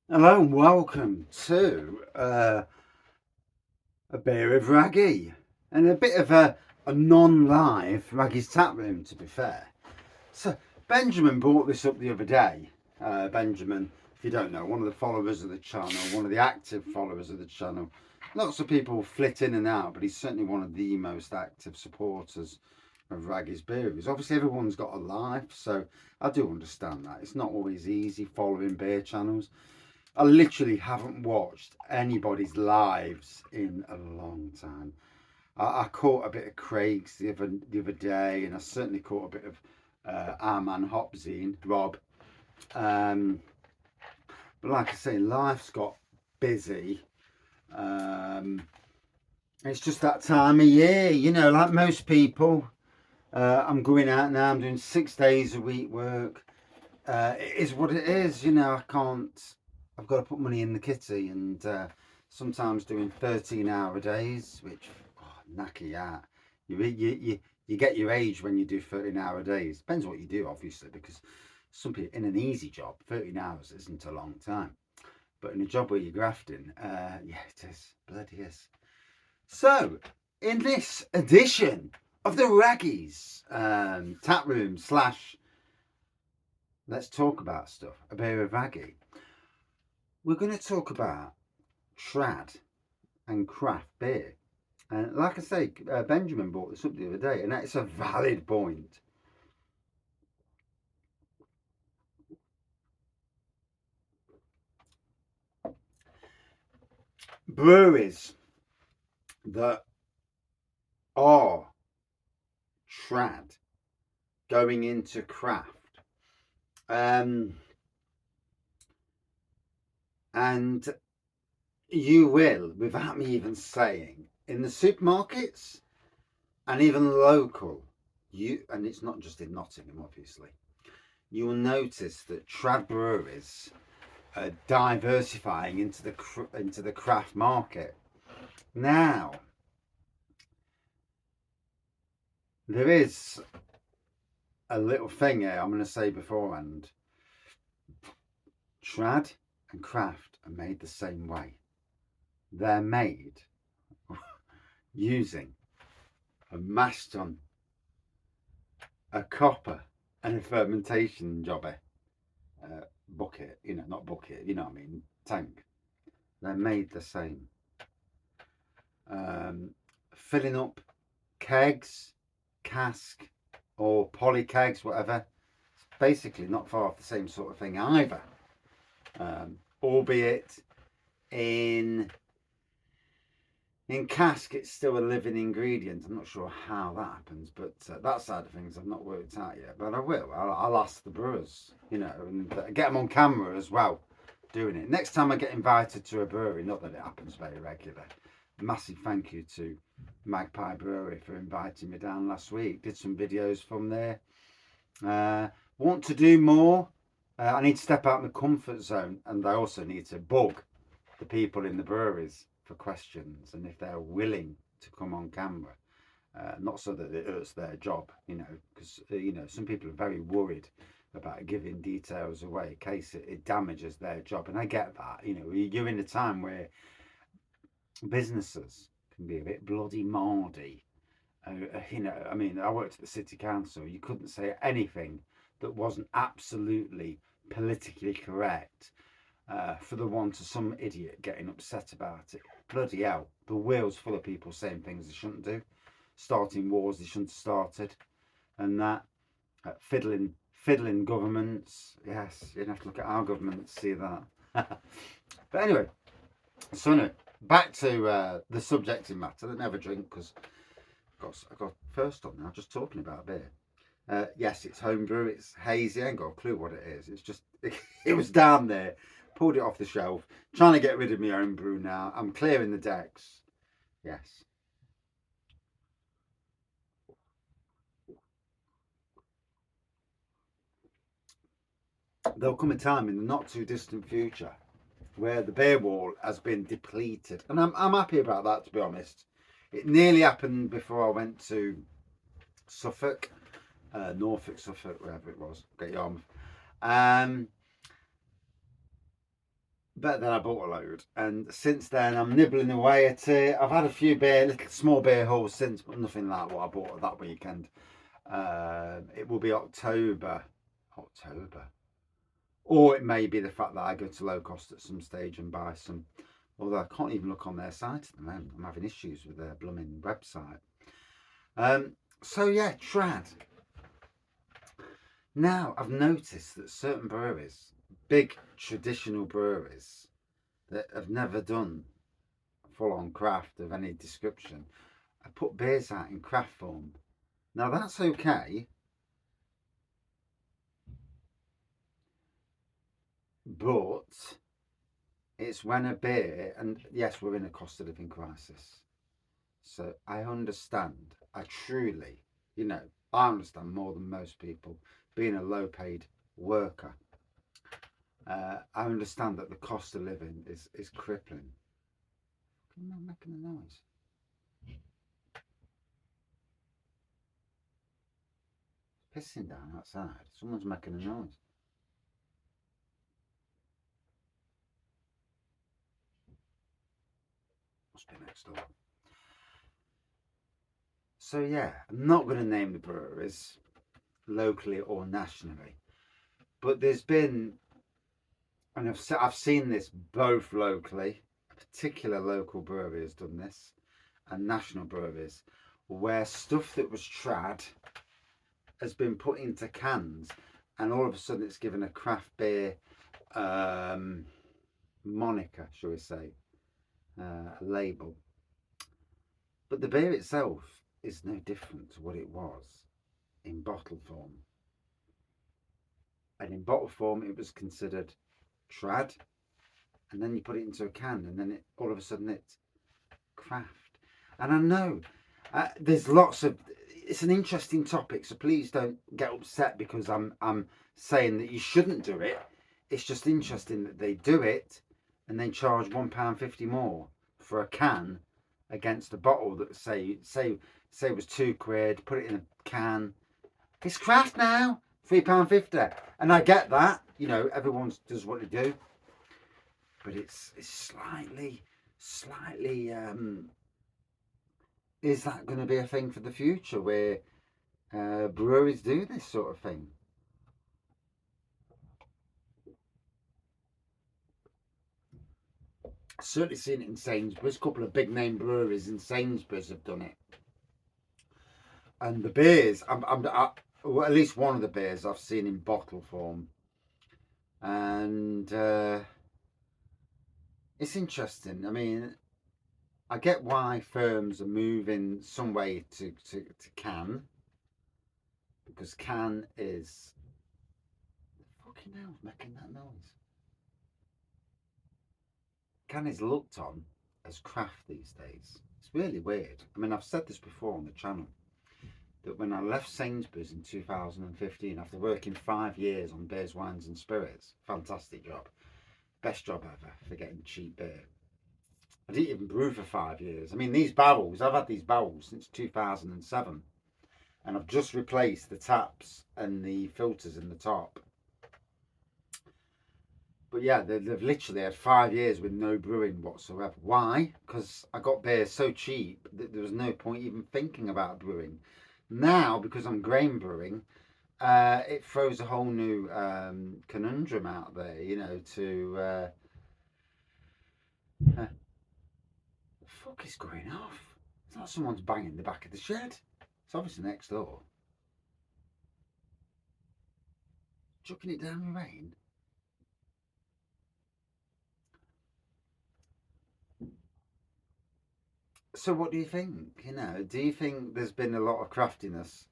Hello and welcome to a beer of Wraggy and a bit of a non-live Wraggy's tap room, to be fair. So Benjamin brought this up the other day. Benjamin, if you don't know, one of the followers of the channel, one of the active followers of the channel. Lots of people flit in and out, but he's certainly one of the most active supporters of Wraggy's beers. Obviously, everyone's got a life, so I do understand that. It's not always easy following beer channels. I literally haven't watched anybody's lives in a long time. I caught a bit of Craig's the other day, and I certainly caught a bit of our man Hopzine, Rob. Um, but like I say, life's got busy. Um, it's just that time of year, like most people. I'm going out now. I'm doing 6 days a week work. It is what it is, I can't. I've got to put money in the kitty, and sometimes doing 13-hour days, which knacky out. You get your age when you do 13-hour days. Depends what you do, obviously, because some people in an easy job, 13 hours isn't a long time. But in a job where you're grafting, yeah, it is. Bloody is. So, in this edition of the Raggies tap room slash let's talk about stuff, a beer of Wraggy, we're going to talk about trad and craft beer. And like I say, Benjamin brought this up the other day, and it's a valid point. Breweries that are trad going into craft, and you will, without me even saying, in the supermarkets and even local, and it's not just in Nottingham, obviously, you will notice that trad breweries are diversifying into the craft market. Now, there is a little thing here I'm going to say beforehand. Trad and craft are made the same way. They're made using a mash tun, a copper, and a fermentation jobber bucket. Not bucket. You know what I mean? Tank. They're made the same. Filling up kegs, cask, or poly kegs, whatever. It's basically not far off the same sort of thing either. Albeit in cask, it's still a living ingredient. I'm not sure how that happens, but that side of things I've not worked out yet. But I will. I'll ask the brewers, and get them on camera as well, doing it. Next time I get invited to a brewery, not that it happens very regular. Massive thank you to Magpie Brewery for inviting me down last week. Did some videos from there. Want to do more. I need to step out of my comfort zone, and I also need to bug the people in the breweries for questions and if they're willing to come on camera. Not so that it hurts their job, because some people are very worried about giving details away in case it damages their job, and I get that. You're in a time where businesses can be a bit bloody mardy. I mean, I worked at the city council. You couldn't say anything that wasn't absolutely politically correct for the want of some idiot getting upset about it. Bloody hell, the world's full of people saying things they shouldn't do, starting wars they shouldn't have started, and that fiddling governments. Yes, you'd have to look at our government to see that. But anyway, so no, back to the subject in matter. I never drink because I got first on now just talking about beer. Yes, it's homebrew. It's hazy. I ain't got a clue what it is. It's just it was down there. Pulled it off the shelf. Trying to get rid of my own brew now. I'm clearing the decks. Yes. There'll come a time in the not too distant future where the beer wall has been depleted, and I'm happy about that, to be honest. It nearly happened before I went to Suffolk, Norfolk, Suffolk, wherever it was. Get your arm. Um, Better than I bought a load. And since then, I'm nibbling away at it. I've had a few little small beer hauls since, but nothing like what I bought that weekend. It will be October. Or it may be the fact that I go to low cost at some stage and buy some. Although I can't even look on their site at the moment. I'm having issues with their blooming website. So yeah, trad. Now I've noticed that certain breweries, big traditional breweries that have never done full-on craft of any description, I put beers out in craft form. Now that's okay, but it's when a beer, and yes, we're in a cost of living crisis, so I understand. I truly, I understand more than most people, being a low-paid worker. I understand that the cost of living is crippling. I'm not making a noise. Pissing down outside. Someone's making a noise. Must be next door. So yeah, I'm not going to name the breweries locally or nationally, but there's been, and I've seen this both locally. A particular local brewery has done this, and national breweries, where stuff that was trad has been put into cans, and all of a sudden it's given a craft beer moniker, shall we say, a label. But the beer itself is no different to what it was in bottle form. And in bottle form, it was considered trad, and then you put it into a can, and then all of a sudden it's craft. And I know there's lots of. It's an interesting topic, so please don't get upset because I'm saying that you shouldn't do it. It's just interesting that they do it, and then charge £1.50 more for a can against a bottle that say was £2, put it in a can. It's craft now, £3.50, and I get that. Everyone does what they do, but it's slightly. Is that going to be a thing for the future where breweries do this sort of thing? I've certainly seen it in Sainsbury's. A couple of big name breweries in Sainsbury's have done it. And the beers, well, at least one of the beers I've seen in bottle form. And it's interesting. I mean, I get why firms are moving some way to can, because can is fucking hell making that noise. Can is looked on as craft these days. It's really weird. I mean, I've said this before on the channel, that when I left Sainsbury's in 2015 after working 5 years on beers, wines and spirits, fantastic job, best job ever for getting cheap beer. I didn't even brew for 5 years. I mean, these barrels, I've had these barrels since 2007, and I've just replaced the taps and the filters in the top. But yeah, they've literally had 5 years with no brewing whatsoever. Why? Because I got beer so cheap that there was no point even thinking about brewing. Now, because I'm grain brewing, it throws a whole new conundrum out there, to... the fuck is going off? It's not someone's banging the back of the shed. It's obviously next door. Chucking it down the rain. So what do you think? Do you think there's been a lot of craftiness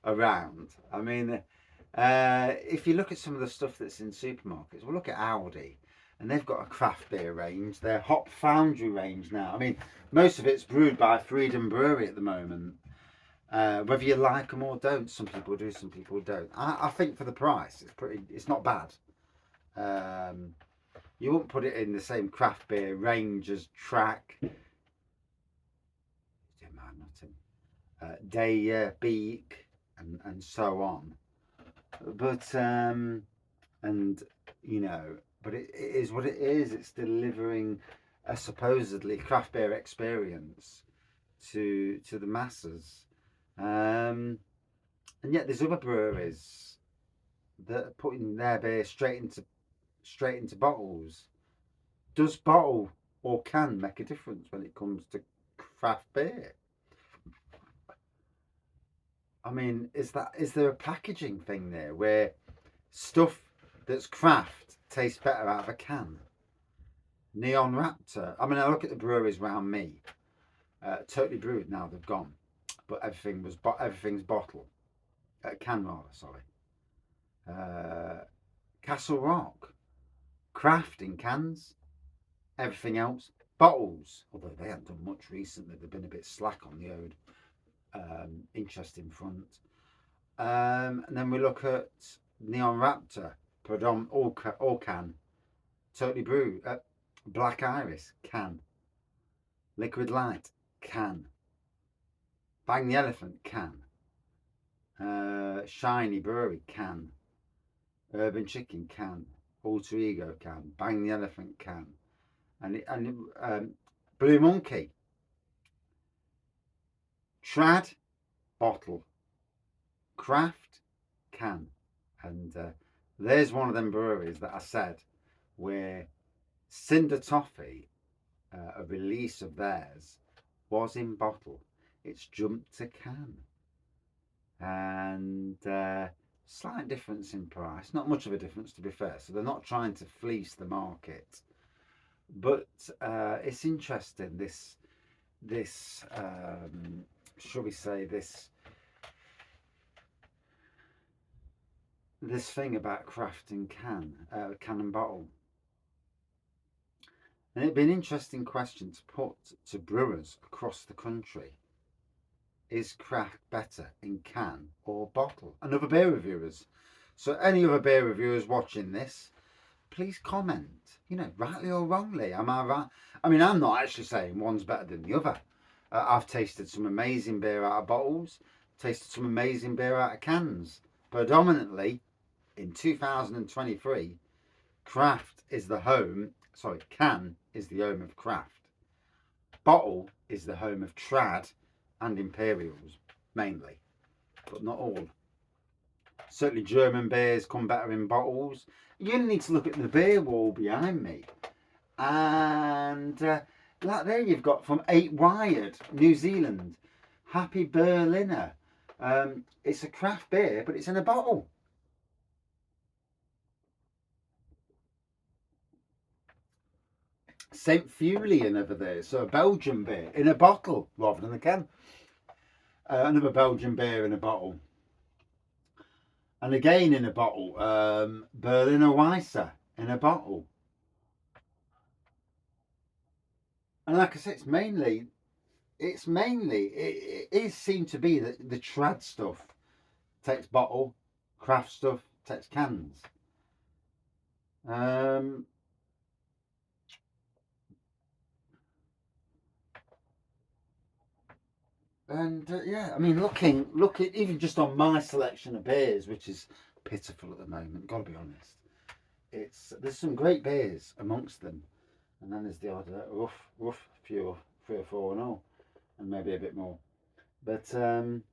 around? I mean, if you look at some of the stuff that's in supermarkets, we'll look at Aldi, and they've got a craft beer range, their Hop Foundry range now. I mean, most of it's brewed by Freedom Brewery at the moment. Whether you like them or don't, some people do, some people don't. I think for the price, it's not bad. You wouldn't put it in the same craft beer range as Track, Day Beak, and so on. But and you know. But it is what it is. It's delivering a supposedly craft beer experience to the masses. And yet there's other breweries that are putting their beer straight into bottles. Does bottle or can make a difference when it comes to craft beer? I mean, is there a packaging thing there where stuff that's craft tastes better out of a can? Neon Raptor. I mean, I look at the breweries around me. Totally Brewed now they've gone, but everything's bottle, can rather. Sorry. Castle Rock, craft in cans. Everything else bottles. Although they haven't done much recently, they've been a bit slack on the old interesting front. And then we look at Neon Raptor, all can. Totally Brew, Black Iris, can. Liquid Light, can. Bang the Elephant, can. Shiny Brewery, can. Urban Chicken, can. Alter Ego, can. Bang the Elephant, can. And Blue Monkey, Trad, bottle. Craft, can. And there's one of them breweries that I said where Cinder Toffee, a release of theirs, was in bottle. It's jumped to can. And slight difference in price. Not much of a difference, to be fair. So they're not trying to fleece the market. But it's interesting, this shall we say, this thing about crafting can and bottle. And it'd be an interesting question to put to brewers across the country. Is craft better in can or bottle? And other beer reviewers. So any other beer reviewers watching this, please comment. You know, rightly or wrongly. Am I right? I mean, I'm not actually saying one's better than the other. I've tasted some amazing beer out of bottles, tasted some amazing beer out of cans. Predominantly, in 2023, craft is the home. Sorry, can is the home of craft. Bottle is the home of trad and imperials, mainly, but not all. Certainly German beers come better in bottles. You only need to look at the beer wall behind me. And like there you've got from 8 Wired, New Zealand, Happy Berliner. It's a craft beer, but it's in a bottle. St. Fulian over there, so a Belgian beer in a bottle rather than a can. Another Belgian beer in a bottle. And again in a bottle, Berliner Weisse in a bottle. And like I said, it is seen to be that the trad stuff takes bottle, craft stuff takes cans. Yeah, I mean, looking even just on my selection of beers, which is pitiful at the moment, gotta be honest. There's some great beers amongst them, and then there's the odd rough few, 3 or 4 and all, and maybe a bit more. But I mean,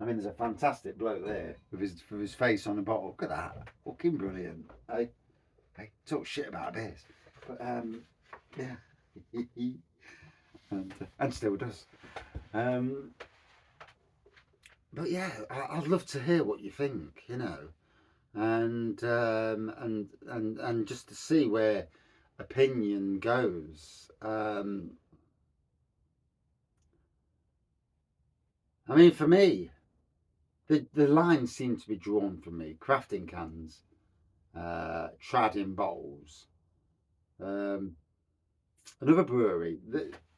there's a fantastic bloke there with his face on a bottle. Look at that, fucking brilliant. I talk shit about beers, but yeah, and still does. But yeah, I'd love to hear what you think, you know, and just to see where opinion goes. I mean, for me, the lines seem to be drawn for me: crafting cans, trad in bowls. Another brewery,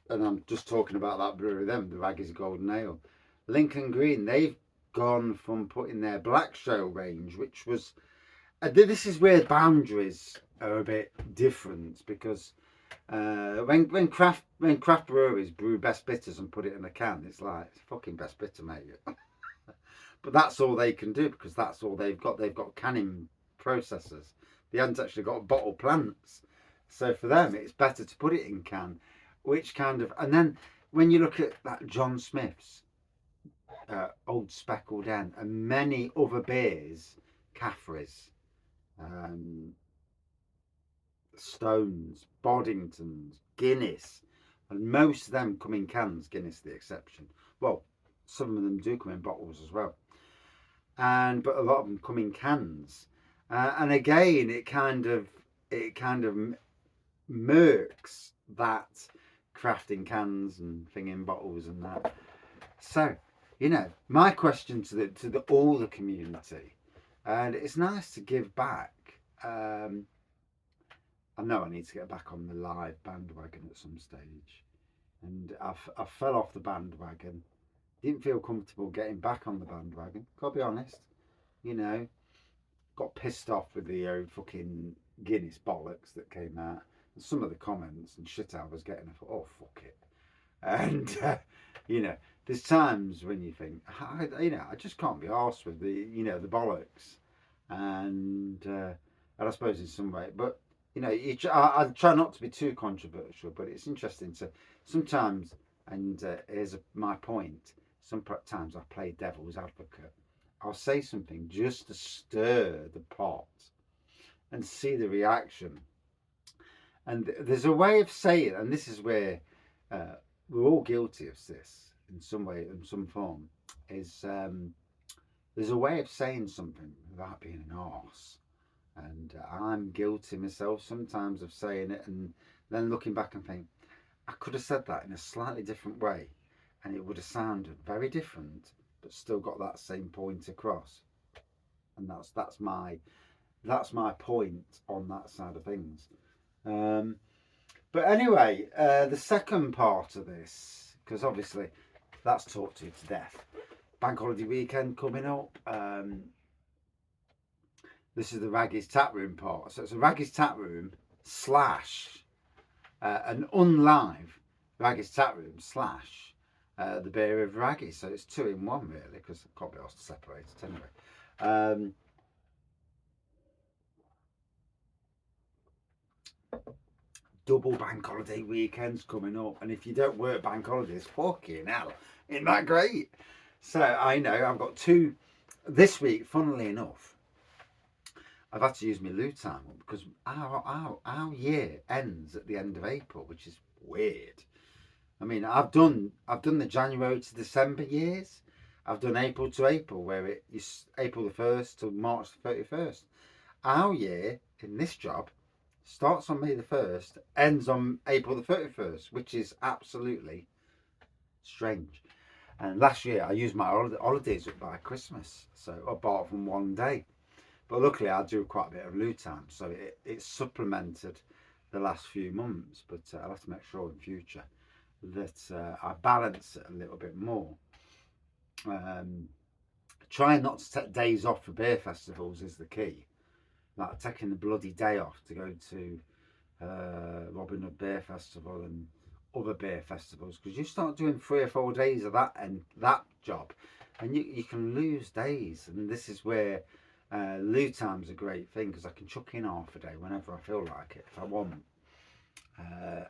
and I'm just talking about that brewery, them, the Wraggy's Golden Ale. Lincoln Green, they've gone from putting their Black Show range, which was, this is where boundaries are a bit different, because when craft breweries brew best bitters and put it in a can, it's like, it's fucking best bitter, mate. But that's all they can do, because that's all they've got. They've got canning processes. They hadn't actually got bottle plants. So for them, it's better to put it in can, which kind of, and then when you look at that John Smith's Old Speckled Hen and many other beers, Caffrey's, um, Stones, Boddingtons, Guinness, and most of them come in cans, Guinness the exception. Well, some of them do come in bottles as well, but a lot of them come in cans. And again, it kind of murks that crafting cans and thing in bottles and that. So, my question to all the community, and it's nice to give back. I know I need to get back on the live bandwagon at some stage, and I fell off the bandwagon. Didn't feel comfortable getting back on the bandwagon. Gotta be honest, you know. Got pissed off with the fucking Guinness bollocks that came out, and some of the comments and shit I was getting. I thought, oh fuck it, and there's times when you think, I just can't be arsed with the bollocks, and I suppose in some way, but I try not to be too controversial, but it's interesting to sometimes, and here's my point. Sometimes I play devil's advocate. I'll say something just to stir the pot and see the reaction. And there's a way of saying, and this is where we're all guilty of this in some way, in some form, is there's a way of saying something without being an arse. And I'm guilty myself sometimes of saying it and then looking back and think, I could have said that in a slightly different way and it would have sounded very different, but still got that same point across. And that's my point on that side of things. But anyway, the second part of this, because obviously that's talked to you to death. Bank holiday weekend coming up. This is the Wraggy's Tap Room part. So it's a Wraggy's Tap Room / an unlive Wraggy's Tap Room / the beer of Wraggy. So it's 2 in 1 really, because I can't be asked to separate it anyway. Double bank holiday weekends coming up, and if you don't work bank holidays, fucking hell, isn't that great? So I know I've got 2 this week. Funnily enough, I've had to use my loo time up because our year ends at the end of April, which is weird. I mean, I've done the January to December years. I've done April to April, where it is April the 1st to March the 31st. Our year in this job starts on May the 1st, ends on April the 31st, which is absolutely strange. And last year I used my holidays up by Christmas, so apart from one day. But luckily I do quite a bit of loo time, so it's supplemented the last few months. But I'll have to make sure in future that I balance it a little bit more. Trying not to take days off for beer festivals is the key. Like taking the bloody day off to go to Robin Hood Beer Festival and other beer festivals, because you start doing 3 or 4 days of that job, and you can lose days. And this is where loo time's a great thing, because I can chuck in half a day whenever I feel like it, if I want.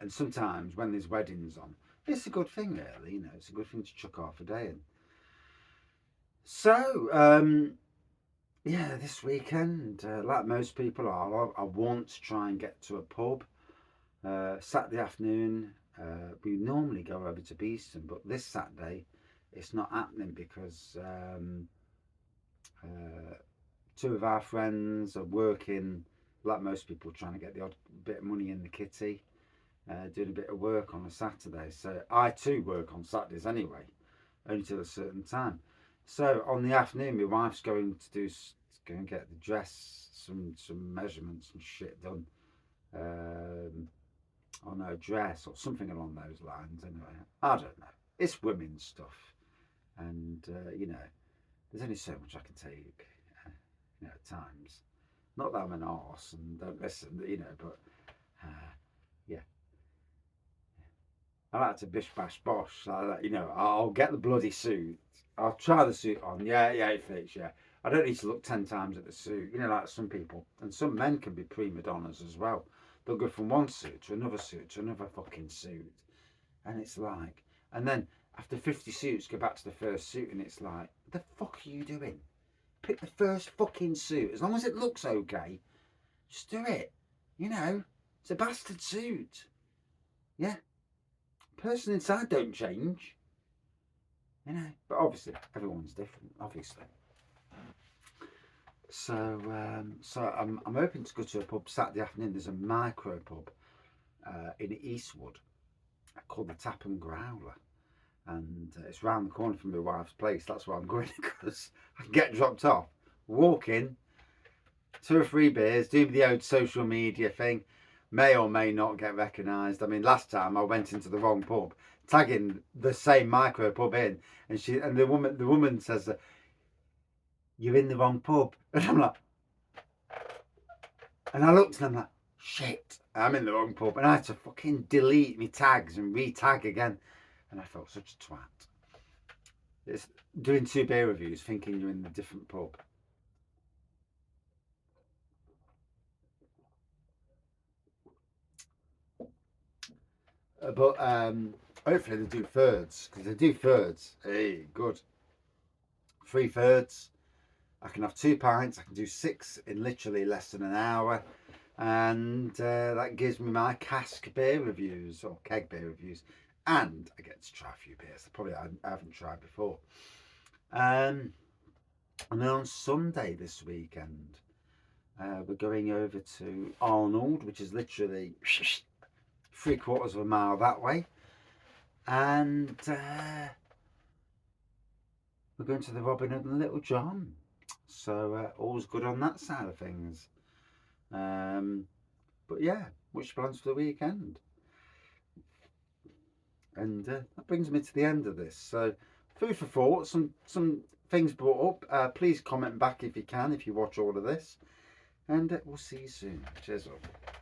And sometimes when there's weddings on, it's a good thing, really. It's a good thing to chuck half a day in. So yeah, this weekend, like most people are, I want to try and get to a pub. Saturday afternoon, we normally go over to Beeston, but this Saturday it's not happening because 2 of our friends are working, like most people, trying to get the odd bit of money in the kitty, doing a bit of work on a Saturday. So I too work on Saturdays anyway, only till a certain time. So on the afternoon, my wife's going to go and get the dress, some measurements and shit done on her dress or something along those lines. Anyway, I don't know. It's women's stuff, and there's only so much I can take. At times, not that I'm an arse and don't listen, but yeah. I like to bish bash bosh. I'll get the bloody suit. I'll try the suit on. Yeah, it fits. Yeah, I don't need to look 10 times at the suit. You know, like some people. And some men can be prima donnas as well. They'll go from one suit to another suit to another fucking suit. And it's like, and then after 50 suits, go back to the first suit and it's like, what the fuck are you doing? Pick the first fucking suit. As long as it looks okay, just do it. You know, it's a bastard suit. Yeah. Person inside don't change. You know, but obviously everyone's different, obviously. So I'm hoping to go to a pub Saturday afternoon. There's a micro pub in Eastwood called the Tap and Growler, and it's round the corner from my wife's place. That's where I'm going because I can get dropped off, walk in, 2 or 3 beers, do the old social media thing, may or may not get recognised. I mean, last time I went into the wrong pub, tagging the same micro pub in, and the woman says, "You're in the wrong pub," and I'm like, and I looked and I'm like, shit, I'm in the wrong pub, and I had to fucking delete my tags and re-tag again, and I felt such a twat. It's doing 2 beer reviews, thinking you're in a different pub. But hopefully they do thirds, because they do thirds. Hey, good. 3 thirds. I can have 2 pints. I can do 6 in literally less than an hour, and that gives me my cask beer reviews or keg beer reviews, and I get to try a few beers that probably I haven't tried before. And then on Sunday this weekend, we're going over to Arnold, which is literally 3/4 of a mile that way, and we're going to the Robin Hood and Little John. So all's good on that side of things. But yeah, which plans for the weekend? And that brings me to the end of this. So food for thought, some things brought up. Please comment back if you can, if you watch all of this. And we'll see you soon. Cheers up.